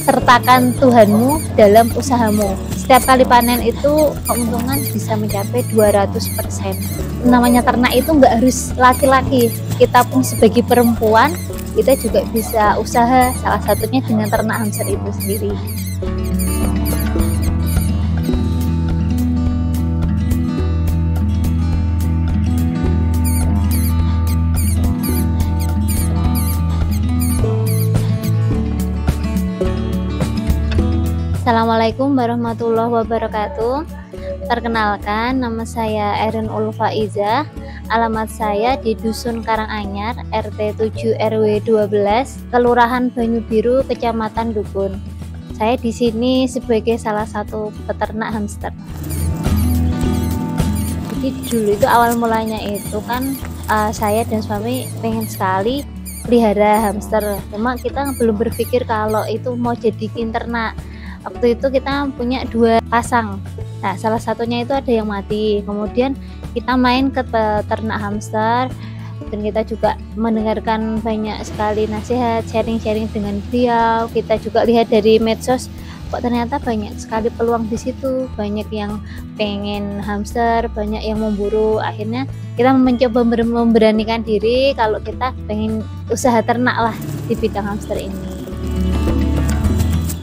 sertakan Tuhanmu dalam usahamu. Setiap kali panen itu keuntungan bisa mencapai 200%. Namanya ternak itu nggak harus laki-laki, kita pun sebagai perempuan kita juga bisa usaha, salah satunya dengan ternak hamster itu sendiri. Assalamualaikum warahmatullahi wabarakatuh. Perkenalkan, nama saya Erin Ulfa Iza. Alamat saya di Dusun Karanganyar, RT 7 RW 12, Kelurahan Banyu Biru, Kecamatan Dukun. Saya di sini sebagai salah satu peternak hamster. Jadi dulu itu awal mulanya itu kan saya dan suami pengen sekali pelihara hamster. Cuma kita belum berpikir kalau itu mau jadiin ternak. Waktu itu kita punya 2 pasang. Nah, salah satunya itu ada yang mati. Kemudian kita main ke peternak hamster dan kita juga mendengarkan banyak sekali nasihat, sharing-sharing dengan beliau. Kita juga lihat dari medsos, kok ternyata banyak sekali peluang di situ. Banyak yang pengen hamster, banyak yang memburu. Akhirnya kita mencoba memberanikan diri kalau kita pengen usaha ternak lah di bidang hamster ini.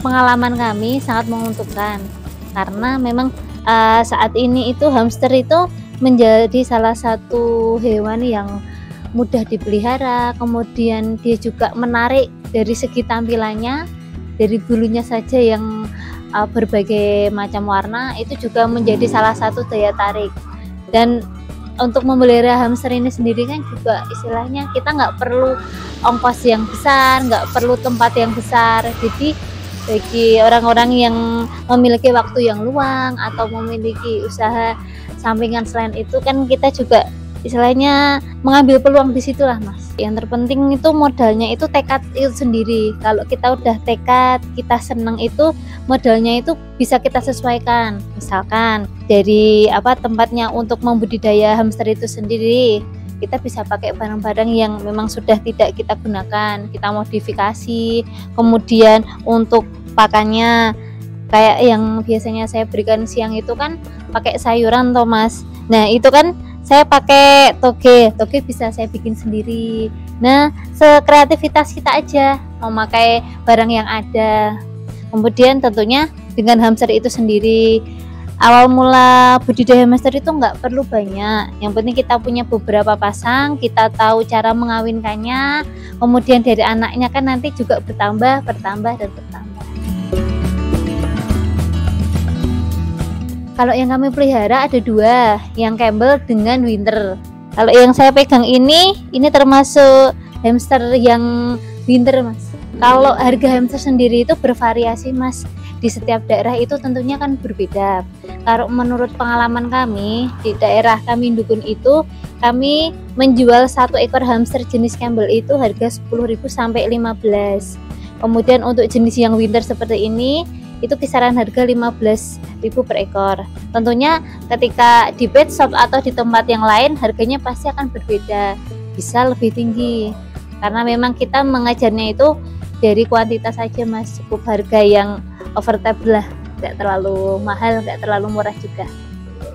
Pengalaman kami sangat menguntungkan karena memang saat ini itu hamster itu menjadi salah satu hewan yang mudah dipelihara, kemudian dia juga menarik dari segi tampilannya, dari bulunya saja yang berbagai macam warna itu juga menjadi salah satu daya tarik. Dan untuk memelihara hamster ini sendiri kan juga istilahnya kita nggak perlu ongkos yang besar, nggak perlu tempat yang besar. Jadi bagi orang-orang yang memiliki waktu yang luang atau memiliki usaha sampingan selain itu kan kita juga istilahnya mengambil peluang di situlah Mas. Yang terpenting itu modalnya itu tekad itu sendiri. Kalau kita udah tekad, kita seneng itu modalnya itu bisa kita sesuaikan. Misalkan dari tempatnya untuk membudidaya hamster itu sendiri, kita bisa pakai barang-barang yang memang sudah tidak kita gunakan, kita modifikasi. Kemudian untuk pakannya kayak yang biasanya saya berikan siang itu kan pakai sayuran toh Mas. Nah itu kan saya pakai toge bisa saya bikin sendiri. Nah sekreativitas kita aja mau pakai barang yang ada. Kemudian tentunya dengan hamster itu sendiri, awal mula budidaya hamster itu nggak perlu banyak, yang penting kita punya beberapa pasang, kita tahu cara mengawinkannya, kemudian dari anaknya kan nanti juga bertambah dan bertambah. Kalau yang kami pelihara ada 2, yang Campbell dengan Winter. Kalau yang saya pegang ini termasuk hamster yang Winter Mas. Kalau harga hamster sendiri itu bervariasi Mas, di setiap daerah itu tentunya kan berbeda. Kalau menurut pengalaman kami di daerah kami Dukun itu, kami menjual 1 ekor hamster jenis Campbell itu harga 10.000 sampai 15. Kemudian untuk jenis yang Winter seperti ini itu kisaran harga 15.000 per ekor. Tentunya ketika di pet shop atau di tempat yang lain harganya pasti akan berbeda, bisa lebih tinggi karena memang kita mengajarnya itu dari kuantitas saja Mas, cukup harga yang affordable lah, nggak terlalu mahal, nggak terlalu murah juga.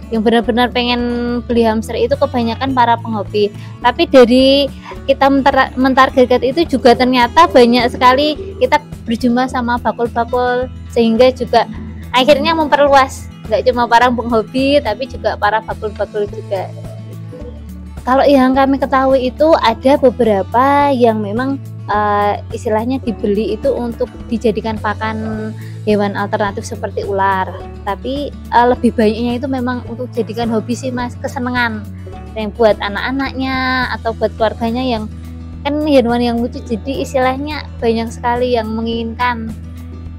Yang benar-benar pengen beli hamster itu kebanyakan para penghobi, tapi dari kita mentargetkan itu juga ternyata banyak sekali kita berjumpa sama bakul-bakul, sehingga juga akhirnya memperluas, nggak cuma para penghobi tapi juga para bakul-bakul juga. Kalau yang kami ketahui itu ada beberapa yang memang istilahnya dibeli itu untuk dijadikan pakan hewan alternatif seperti ular, tapi lebih banyaknya itu memang untuk jadikan hobi sih Mas, kesenangan yang buat anak-anaknya atau buat keluarganya yang kan hewan yang lucu. Jadi istilahnya banyak sekali yang menginginkan.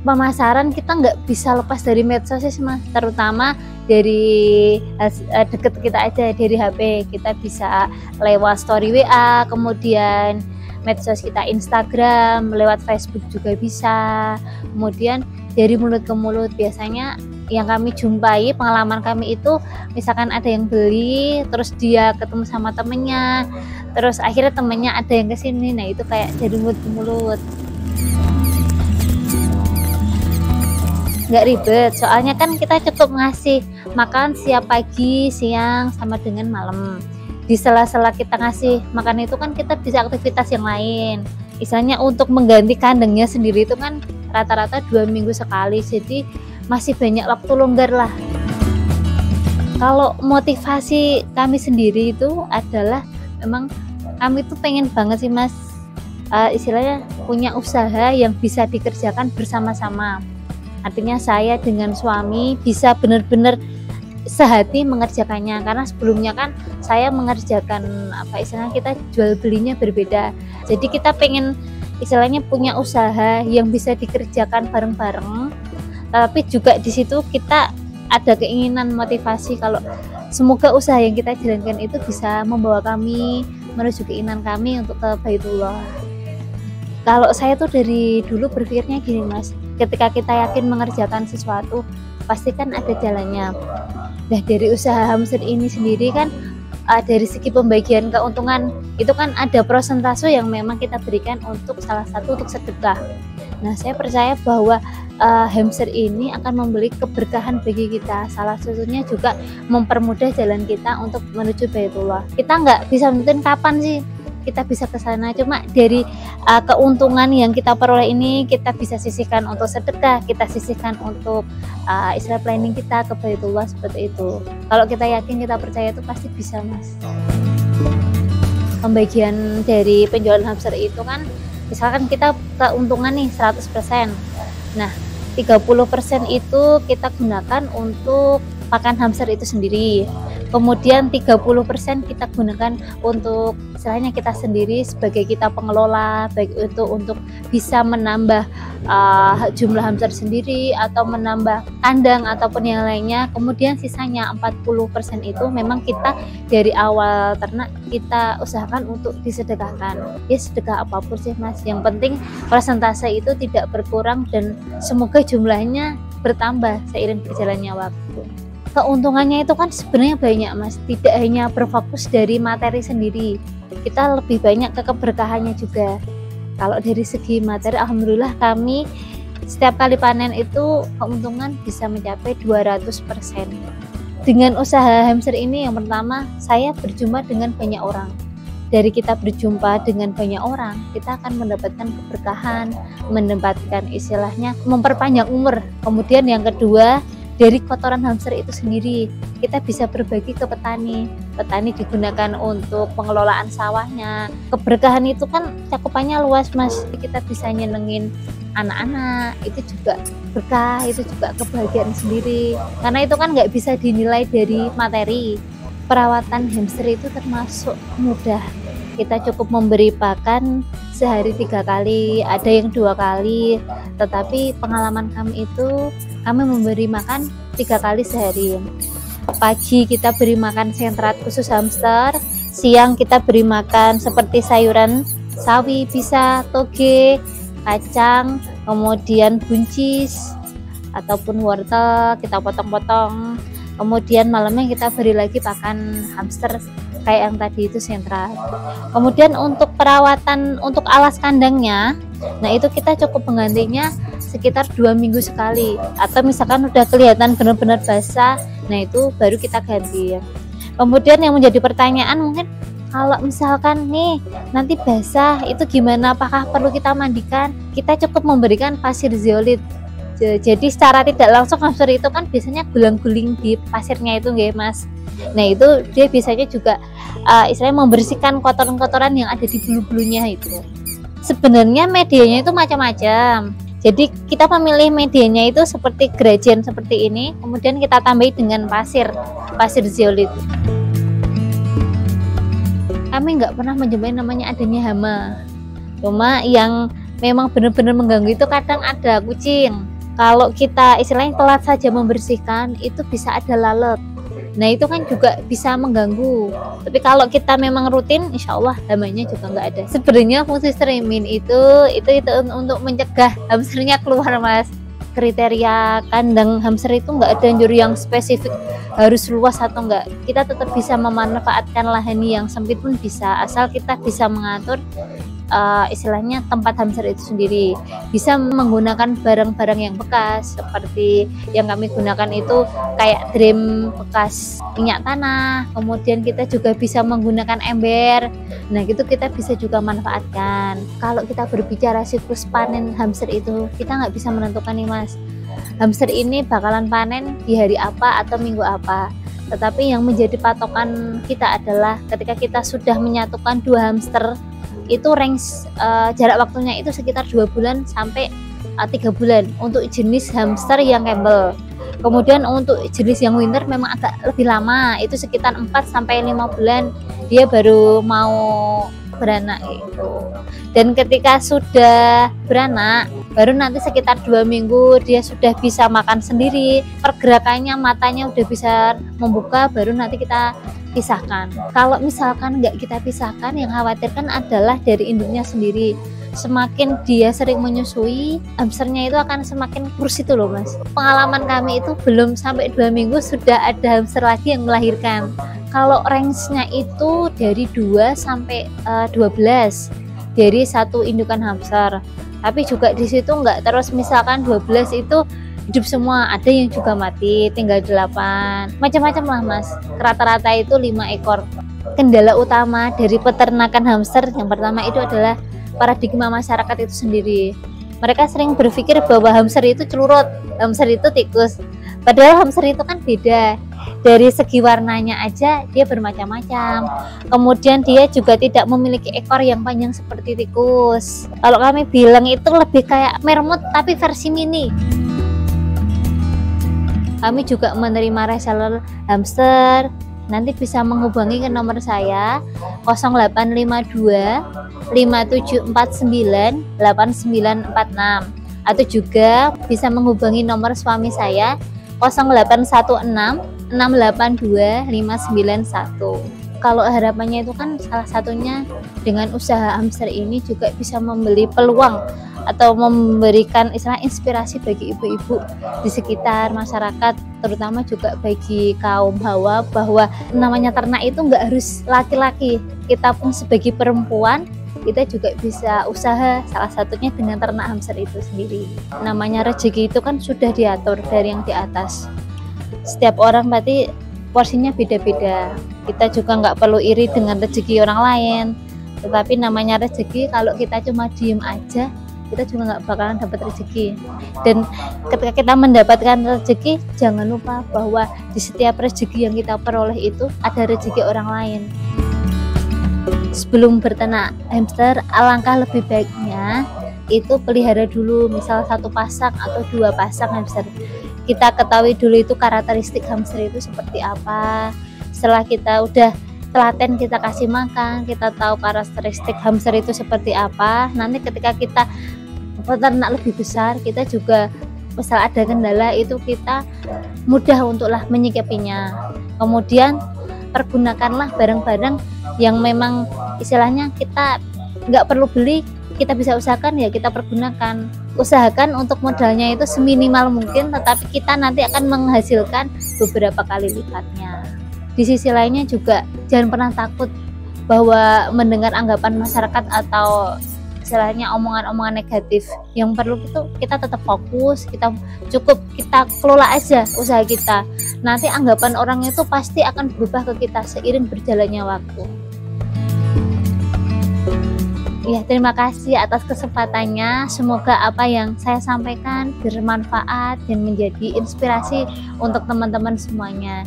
Pemasaran kita nggak bisa lepas dari medsos sih Mas, terutama dari deket kita aja, dari HP kita bisa lewat story WA, kemudian medsos kita Instagram, lewat Facebook juga bisa. Kemudian dari mulut ke mulut, biasanya yang kami jumpai, pengalaman kami itu misalkan ada yang beli terus dia ketemu sama temennya, terus akhirnya temennya ada yang kesini, nah itu kayak dari mulut ke mulut. nggak ribet, soalnya kan kita cukup ngasih makan siap pagi, siang, sama dengan malam. Di sela-sela kita ngasih makan itu kan kita bisa aktivitas yang lain, misalnya untuk mengganti kandangnya sendiri itu kan rata-rata 2 minggu sekali, jadi masih banyak waktu longgar lah. Kalau motivasi kami sendiri itu adalah memang kami tuh pengen banget sih Mas, istilahnya punya usaha yang bisa dikerjakan bersama-sama. Artinya saya dengan suami bisa benar-benar sehati mengerjakannya, karena sebelumnya kan saya mengerjakan istilahnya kita jual belinya berbeda. Jadi kita pengen istilahnya punya usaha yang bisa dikerjakan bareng-bareng, tapi juga di situ kita ada keinginan motivasi kalau semoga usaha yang kita jalankan itu bisa membawa kami menuju keinginan kami untuk ke Baitullah. Kalau saya tuh dari dulu berpikirnya gini Mas, ketika kita yakin mengerjakan sesuatu pasti kan ada jalannya. Nah dari usaha hamster ini sendiri kan dari segi pembagian keuntungan itu kan ada persentase yang memang kita berikan untuk salah satu untuk sedekah. Nah saya percaya bahwa hamster ini akan memberi keberkahan bagi kita, salah satunya juga mempermudah jalan kita untuk menuju Baitullah. Kita nggak bisa nentuin kapan sih kita bisa ke sana, cuma dari keuntungan yang kita peroleh ini kita bisa sisihkan untuk sedekah, kita sisihkan untuk istilah planning kita ke Baitullah, seperti itu. Kalau kita yakin, kita percaya itu pasti bisa Mas. Pembagian dari penjualan hamster itu kan misalkan kita keuntungan nih 100%, nah 30% itu kita gunakan untuk pakan hamster itu sendiri, kemudian 30% kita gunakan untuk istilahnya kita sendiri sebagai kita pengelola, baik itu untuk bisa menambah jumlah hamster sendiri atau menambah kandang ataupun yang lainnya. Kemudian sisanya 40% itu memang kita dari awal ternak kita usahakan untuk disedekahkan. Ya sedekah apapun sih Mas, yang penting persentase itu tidak berkurang dan semoga jumlahnya bertambah seiring berjalannya waktu. Keuntungannya itu kan sebenarnya banyak Mas, tidak hanya berfokus dari materi sendiri, kita lebih banyak ke keberkahannya juga. Kalau dari segi materi, alhamdulillah kami setiap kali panen itu keuntungan bisa mencapai 200%. Dengan usaha hamster ini yang pertama, saya berjumpa dengan banyak orang. Dari kita berjumpa dengan banyak orang, kita akan mendapatkan keberkahan, mendapatkan istilahnya memperpanjang umur. Kemudian yang kedua, dari kotoran hamster itu sendiri kita bisa berbagi ke petani. Petani digunakan untuk pengelolaan sawahnya. Keberkahan itu kan cakupannya luas Mas, kita bisa nyenengin anak-anak, itu juga berkah, itu juga kebahagiaan sendiri, karena itu kan nggak bisa dinilai dari materi. Perawatan hamster itu termasuk mudah, kita cukup memberi pakan sehari 3 kali, ada yang 2 kali, tetapi pengalaman kami itu kami memberi makan 3 kali sehari. Pagi kita beri makan sentrat khusus hamster, siang kita beri makan seperti sayuran sawi, bisa toge, kacang, kemudian buncis ataupun wortel kita potong-potong. Kemudian malamnya kita beri lagi pakan hamster kayak yang tadi itu sentral. Kemudian untuk perawatan untuk alas kandangnya, nah itu kita cukup menggantinya sekitar 2 minggu sekali, atau misalkan udah kelihatan benar-benar basah, nah itu baru kita ganti. Kemudian yang menjadi pertanyaan mungkin kalau misalkan nih nanti basah itu gimana, apakah perlu kita mandikan? Kita cukup memberikan pasir zeolit. Jadi secara tidak langsung hamster itu kan biasanya guling-guling di pasirnya itu nggih Mas. Nah itu dia biasanya juga istilahnya membersihkan kotoran-kotoran yang ada di bulu-bulunya itu. Sebenarnya medianya itu macam-macam. Jadi kita memilih medianya itu seperti gerajen seperti ini, kemudian kita tambahi dengan pasir zeolit. Kami nggak pernah menjumpai namanya adanya hama. Cuma yang memang benar-benar mengganggu itu kadang ada kucing. Kalau kita istilahnya telat saja membersihkan itu bisa ada lalat. Nah itu kan juga bisa mengganggu. Tapi kalau kita memang rutin, insya Allah hamanya juga nggak ada. Sebenarnya fungsi streaming itu untuk mencegah hamsternya keluar Mas. Kriteria kandang hamster itu nggak ada yang spesifik harus luas atau enggak. Kita tetap bisa memanfaatkan lahan yang sempit pun bisa, asal kita bisa mengatur istilahnya tempat hamster itu sendiri. Bisa menggunakan barang-barang yang bekas seperti yang kami gunakan itu kayak drum bekas minyak tanah, kemudian kita juga bisa menggunakan ember. Nah gitu kita bisa juga manfaatkan. Kalau kita berbicara siklus panen hamster itu, kita nggak bisa menentukan nih Mas, hamster ini bakalan panen di hari apa atau minggu apa. Tetapi yang menjadi patokan kita adalah ketika kita sudah menyatukan 2 hamster, itu range jarak waktunya itu sekitar 2 bulan sampai 3 bulan untuk jenis hamster yang Campbell. Kemudian untuk jenis yang winter memang agak lebih lama, itu sekitar 4 sampai 5 bulan dia baru mau beranak itu. Dan ketika sudah beranak, baru nanti sekitar 2 minggu dia sudah bisa makan sendiri, pergerakannya, matanya udah bisa membuka, baru nanti kita pisahkan. Kalau misalkan nggak kita pisahkan, yang khawatirkan adalah dari induknya sendiri. Semakin dia sering menyusui, hamsternya itu akan semakin kurus itu loh Mas. Pengalaman kami itu belum sampai 2 minggu sudah ada hamster lagi yang melahirkan. Kalau range-nya itu dari 2 sampai 12 dari satu indukan hamster. Tapi juga di situ nggak terus, misalkan 12 itu hidup semua, ada yang juga mati, tinggal 8. Macam-macam lah Mas. Rata-rata itu 5 ekor. Kendala utama dari peternakan hamster yang pertama itu adalah paradigma masyarakat itu sendiri. Mereka sering berpikir bahwa hamster itu celurut, hamster itu tikus. Padahal hamster itu kan beda. Dari segi warnanya aja dia bermacam-macam. Kemudian dia juga tidak memiliki ekor yang panjang seperti tikus. Kalau kami bilang itu lebih kayak mermut tapi versi mini. Kami juga menerima reseller hamster. Nanti bisa menghubungi ke nomor saya 0852 5749 8946, atau juga bisa menghubungi nomor suami saya 0816 682 591. Kalau harapannya itu kan salah satunya dengan usaha hamster ini juga bisa memberi peluang atau memberikan istilah inspirasi bagi ibu-ibu di sekitar masyarakat, terutama juga bagi kaum hawa, bahwa namanya ternak itu nggak harus laki-laki. Kita pun sebagai perempuan kita juga bisa usaha, salah satunya dengan ternak hamster itu sendiri. Namanya rezeki itu kan sudah diatur dari yang di atas. Setiap orang berarti porsinya beda-beda. Kita juga nggak perlu iri dengan rezeki orang lain. Tetapi namanya rezeki, kalau kita cuma diem aja, kita juga nggak bakalan dapat rezeki. Dan ketika kita mendapatkan rezeki, jangan lupa bahwa di setiap rezeki yang kita peroleh itu ada rezeki orang lain. Sebelum berternak hamster, alangkah lebih baiknya itu pelihara dulu, misal 1 pasang atau 2 pasang hamster. Kita ketahui dulu itu karakteristik hamster itu seperti apa. Setelah kita udah telaten, kita kasih makan, kita tahu karakteristik hamster itu seperti apa. Nanti ketika kita peternak lebih besar, kita juga misal ada kendala itu kita mudah untuklah menyikapinya. Kemudian pergunakanlah barang-barang yang memang istilahnya kita nggak perlu beli, kita bisa usahakan ya kita pergunakan. Usahakan untuk modalnya itu seminimal mungkin, tetapi kita nanti akan menghasilkan beberapa kali lipatnya. Di sisi lainnya juga jangan pernah takut bahwa mendengar anggapan masyarakat atau istilahnya omongan-omongan negatif. Yang perlu itu kita tetap fokus, kita kelola aja usaha kita. Nanti anggapan orang itu pasti akan berubah ke kita seiring berjalannya waktu. Ya, terima kasih atas kesempatannya. Semoga apa yang saya sampaikan bermanfaat dan menjadi inspirasi untuk teman-teman semuanya.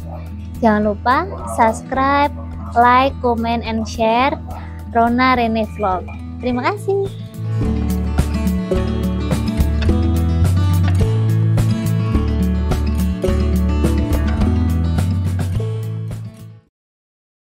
Jangan lupa subscribe, like, comment, and share Rona Rene Vlog. Terima kasih.